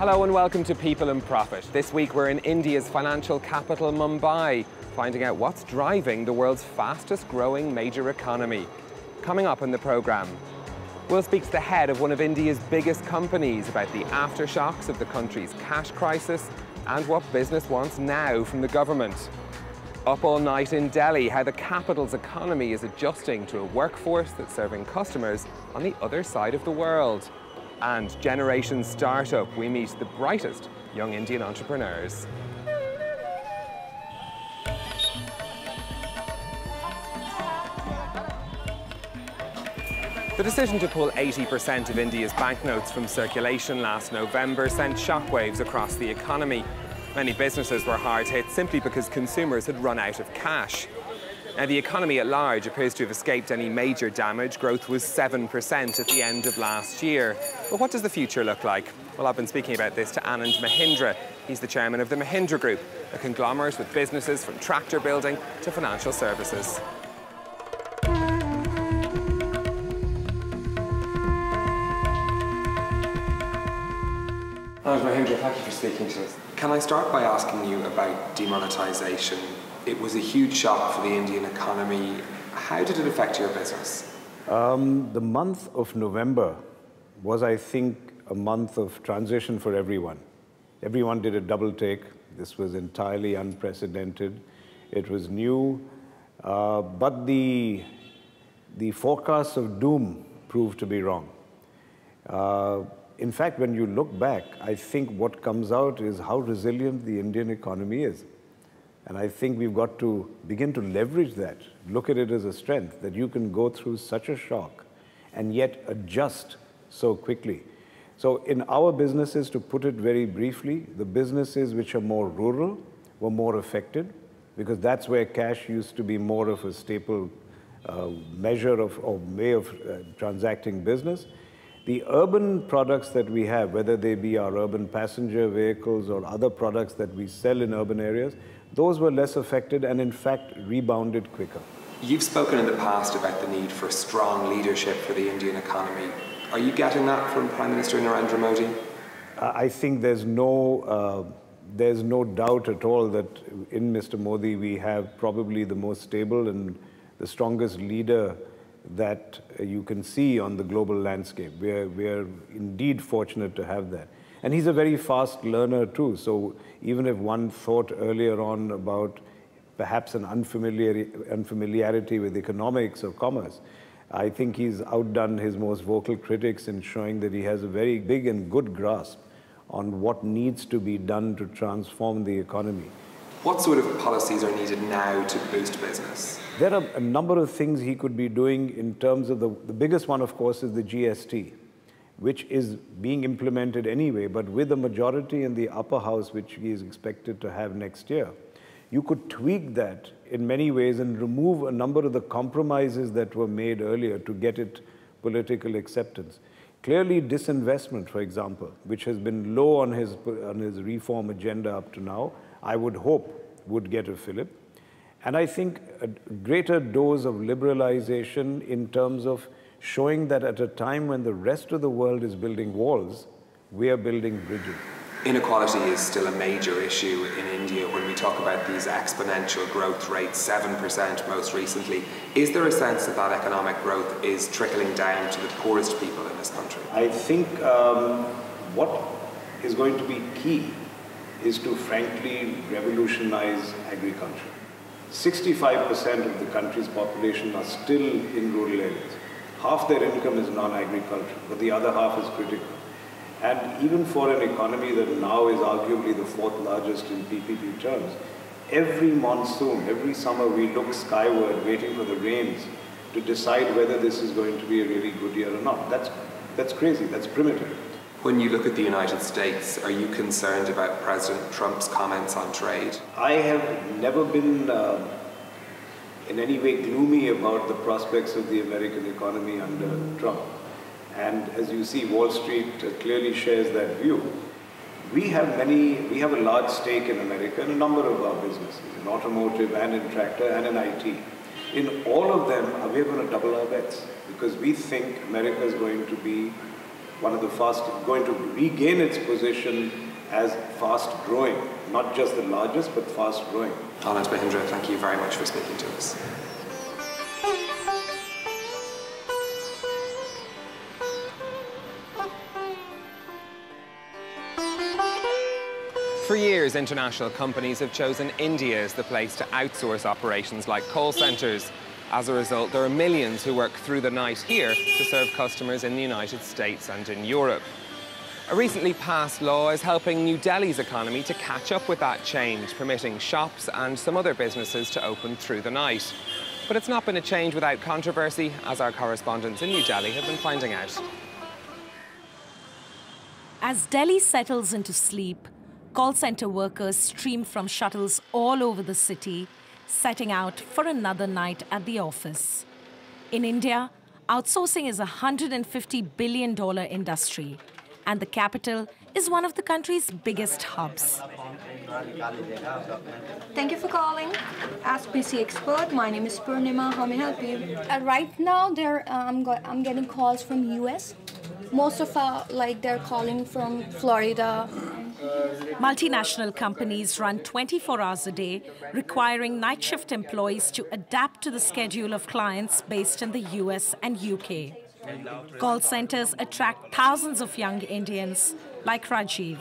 Hello and welcome to People and Profit. This week we're in India's financial capital, Mumbai, finding out what's driving the world's fastest growing major economy. Coming up in the programme, we'll speak to the head of one of India's biggest companies about the aftershocks of the country's cash crisis and what business wants now from the government. Up all night in Delhi, how the capital's economy is adjusting to a workforce that's serving customers on the other side of the world. And Generation Startup, we meet the brightest young Indian entrepreneurs. The decision to pull 80% of India's banknotes from circulation last November sent shockwaves across the economy. Many businesses were hard hit simply because consumers had run out of cash. Now, the economy at large appears to have escaped any major damage. Growth was 7% at the end of last year. But what does the future look like? Well, I've been speaking about this to Anand Mahindra. He's the chairman of the Mahindra Group, a conglomerate with businesses from tractor building to financial services. Anand Mahindra, thank you for speaking to us. Can I start by asking you about demonetisation? It was a huge shock for the Indian economy. How did it affect your business? The month of November was, I think, a month of transition for everyone. Everyone did a double take. This was entirely unprecedented. It was new, but the forecasts of doom proved to be wrong. In fact, when you look back, I think what comes out is how resilient the Indian economy is. And I think we've got to begin to leverage that, look at it as a strength, that you can go through such a shock and yet adjust so quickly. So in our businesses, to put it very briefly, the businesses which are more rural were more affected because that's where cash used to be more of a staple measure of or way of transacting business. The urban products that we have, whether they be our urban passenger vehicles or other products that we sell in urban areas, those were less affected and in fact rebounded quicker. You've spoken in the past about the need for strong leadership for the Indian economy. Are you getting that from Prime Minister Narendra Modi? I think there's no doubt at all that in Mr. Modi we have probably the most stable and the strongest leader that you can see on the global landscape. We are indeed fortunate to have that. And he's a very fast learner too. So even if one thought earlier on about perhaps an unfamiliarity with economics or commerce, I think he's outdone his most vocal critics in showing that he has a very big and good grasp on what needs to be done to transform the economy. What sort of policies are needed now to boost business? There are a number of things he could be doing in terms of the biggest one, of course, is the GST, which is being implemented anyway, but with a majority in the upper house, which he is expected to have next year. You could tweak that in many ways and remove a number of the compromises that were made earlier to get it political acceptance. Clearly, disinvestment, for example, which has been low on his reform agenda up to now, I would hope would get a fillip. And I think a greater dose of liberalization in terms of showing that at a time when the rest of the world is building walls, we are building bridges. Inequality is still a major issue in India when we talk about these exponential growth rates, 7% most recently. Is there a sense that that economic growth is trickling down to the poorest people in this country? I think what is going to be key is to frankly revolutionize agriculture. 65% of the country's population are still in rural areas. Half their income is non-agricultural, but the other half is critical. And even for an economy that now is arguably the fourth largest in PPP terms, every monsoon, every summer we look skyward waiting for the rains to decide whether this is going to be a really good year or not. That's crazy, that's primitive. When you look at the United States, are you concerned about President Trump's comments on trade? I have never been in any way gloomy about the prospects of the American economy under Trump. And as you see, Wall Street clearly shares that view. We have a large stake in America in a number of our businesses, in automotive and in tractor and in IT. In all of them, we are going to double our bets because we think America is going to be one of the going to regain its position as fast growing, not just the largest, but fast growing. Anand Mahindra, thank you very much for speaking to us. For years, international companies have chosen India as the place to outsource operations like call centres. As a result, there are millions who work through the night here to serve customers in the United States and in Europe. A recently passed law is helping New Delhi's economy to catch up with that change, permitting shops and some other businesses to open through the night. But it's not been a change without controversy, as our correspondents in New Delhi have been finding out. As Delhi settles into sleep, call centre workers stream from shuttles all over the city, setting out for another night at the office. In India, outsourcing is a $150 billion industry, and the capital is one of the country's biggest hubs. Thank you for calling. Ask PC Expert. My name is Purnima. How may I help you? Right now, I'm getting calls from US. Most of they're calling from Florida. Multinational companies run 24 hours a day, requiring night shift employees to adapt to the schedule of clients based in the US and UK. Call centers attract thousands of young Indians like Rajiv.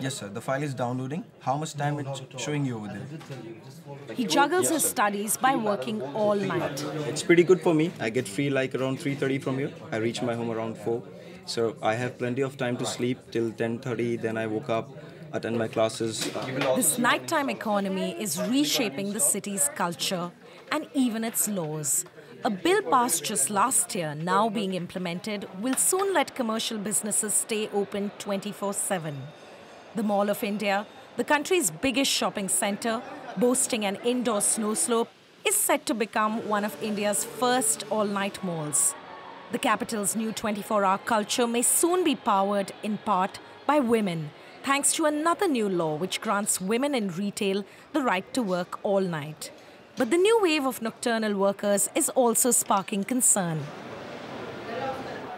Yes, sir. The file is downloading. How much time it's showing you over there? He juggles his studies by working all night. It's pretty good for me. I get free like around 3:30 from here. I reach my home around 4. So I have plenty of time to sleep till 10:30. Then I woke up, attend my classes. This nighttime economy is reshaping the city's culture and even its laws. A bill passed just last year, now being implemented, will soon let commercial businesses stay open 24/7. The Mall of India, the country's biggest shopping centre, boasting an indoor snow slope, is set to become one of India's first all-night malls. The capital's new 24-hour culture may soon be powered in part by women, thanks to another new law which grants women in retail the right to work all night. But the new wave of nocturnal workers is also sparking concern.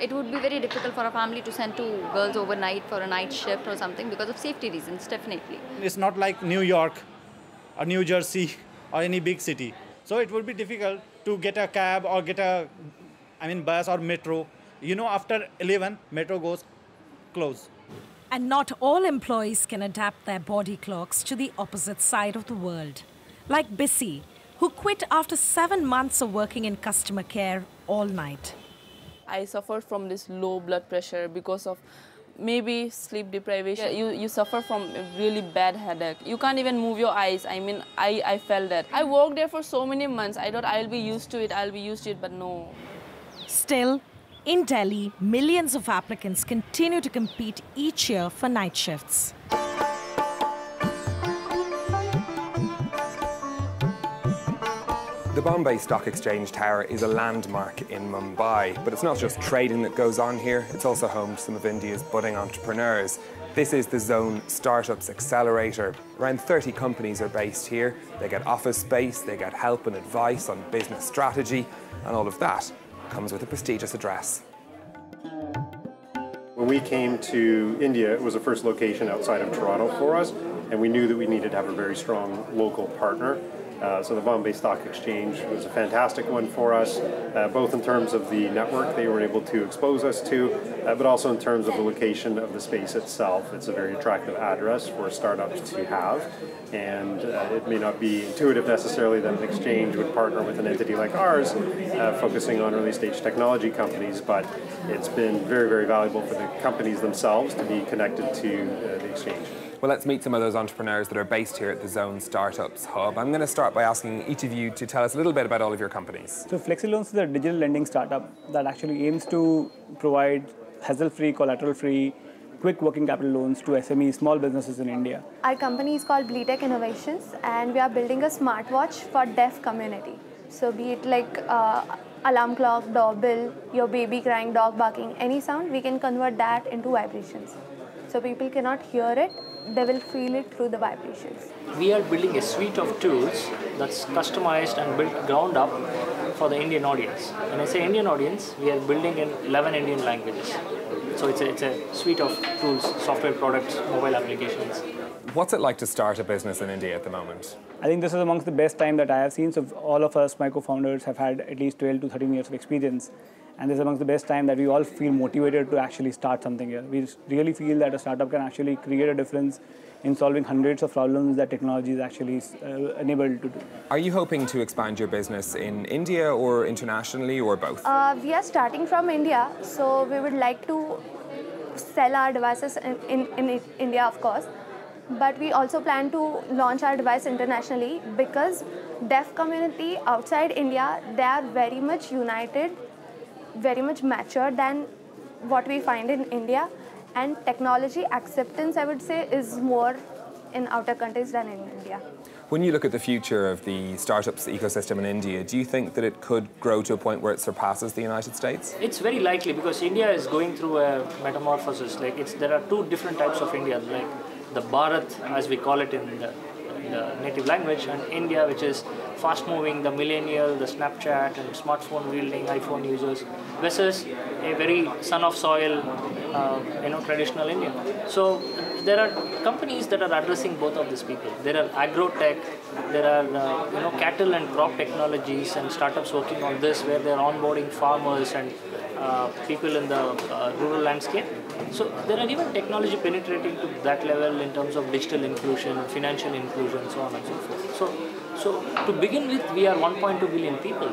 It would be very difficult for a family to send two girls overnight for a night shift or something because of safety reasons, definitely. It's not like New York or New Jersey or any big city. So it would be difficult to get a cab or get a bus or metro. You know, after 11, metro goes close. And not all employees can adapt their body clocks to the opposite side of the world. Like Bissy, who quit after 7 months of working in customer care all night. I suffered from this low blood pressure because of maybe sleep deprivation. You suffer from a really bad headache. You can't even move your eyes. I felt that. I worked there for so many months. I thought I'll be used to it, but no. Still, in Delhi, millions of applicants continue to compete each year for night shifts. The Bombay Stock Exchange Tower is a landmark in Mumbai, but it's not just trading that goes on here, it's also home to some of India's budding entrepreneurs. This is the Zone Startups Accelerator. Around 30 companies are based here. They get office space, they get help and advice on business strategy, and all of that comes with a prestigious address. When we came to India, it was the first location outside of Toronto for us, and we knew that we needed to have a very strong local partner. So the Bombay Stock Exchange was a fantastic one for us, both in terms of the network they were able to expose us to, but also in terms of the location of the space itself. It's a very attractive address for startups to have, and it may not be intuitive necessarily that an exchange would partner with an entity like ours, focusing on early stage technology companies, but it's been very, very valuable for the companies themselves to be connected to the exchange. Well, let's meet some of those entrepreneurs that are based here at the Zone Startups Hub. I'm going to start by asking each of you to tell us a little bit about all of your companies. So FlexiLoans is a digital lending startup that actually aims to provide hassle-free, collateral-free, quick working capital loans to SME small businesses in India. Our company is called Bleetech Innovations, and we are building a smartwatch for deaf community. So be it like alarm clock, doorbell, your baby crying, dog barking, any sound, we can convert that into vibrations. So people cannot hear it, they will feel it through the vibrations. We are building a suite of tools that's customized and built ground up for the Indian audience. When I say Indian audience, we are building in 11 Indian languages. So it's a suite of tools, software products, mobile applications. What's it like to start a business in India at the moment? I think this is amongst the best time that I have seen. So all of us, my co-founders, have had at least 12 to 13 years of experience. And this is amongst the best time that we all feel motivated to actually start something here. We really feel that a startup can actually create a difference in solving hundreds of problems that technology is actually enabled to do. Are you hoping to expand your business in India or internationally or both? We are starting from India, so we would like to sell our devices in India, of course. But we also plan to launch our device internationally because deaf community outside India, they are very much united, very much mature than what we find in India. And technology acceptance, I would say, is more in outer countries than in India. When you look at the future of the startups ecosystem in India, do you think that it could grow to a point where it surpasses the United States? It's very likely because India is going through a metamorphosis. There are two different types of India, like the Bharat, as we call it in the native language, and India, which is fast-moving, the millennial, the Snapchat and smartphone-wielding iPhone users, versus a very son-of-soil, traditional India. So there are companies that are addressing both of these people. There are agro-tech, there are cattle and crop technologies and startups working on this, where they're onboarding farmers and people in the rural landscape. So there are even technology penetrating to that level in terms of digital inclusion, financial inclusion, so on and so forth. So to begin with, we are 1.2 billion people.